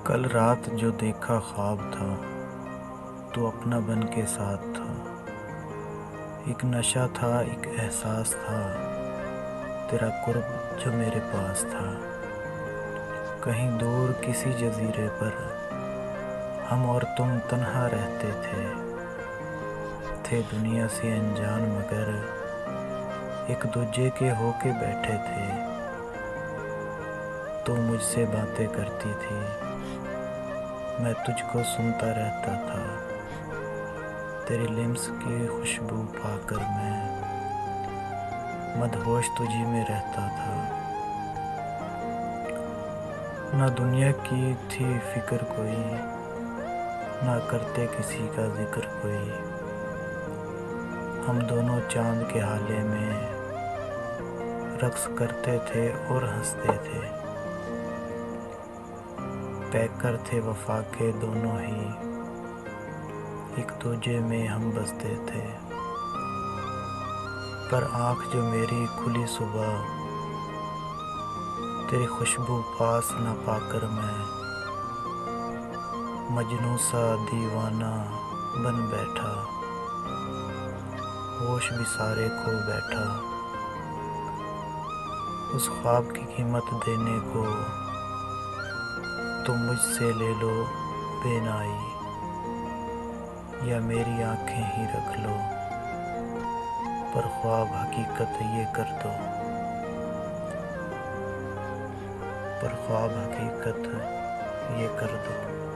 कल रात जो देखा ख्वाब था, तू अपना बन के साथ था। एक नशा था, एक एहसास था, तेरा कुर्ब जो मेरे पास था। कहीं दूर किसी जजीरे पर हम और तुम तन्हा रहते थे दुनिया से अनजान मगर एक दूजे के होके बैठे थे। तू मुझसे बातें करती थी, मैं तुझको सुनता रहता था। तेरी लिम्स की खुशबू पाकर मैं मदहोश तुझी में रहता था। ना दुनिया की थी फिक्र कोई, ना करते किसी का जिक्र कोई। हम दोनों चांद के हाले में रक्स करते थे और हंसते थे। पैकर थे वफा के दोनों ही, एक दूजे में हम बसते थे। पर आँख जो मेरी खुली सुबह, तेरी खुशबू पास न पाकर मैं मजनू सा दीवाना बन बैठा। होश भी सारे खो बैठा। उस ख्वाब की कीमत देने को तुम मुझसे ले लो बेनाई, या मेरी आंखें ही रख लो, पर ख्वाब हकीकत ये कर दो। पर ख्वाब हकीकत ये कर दो।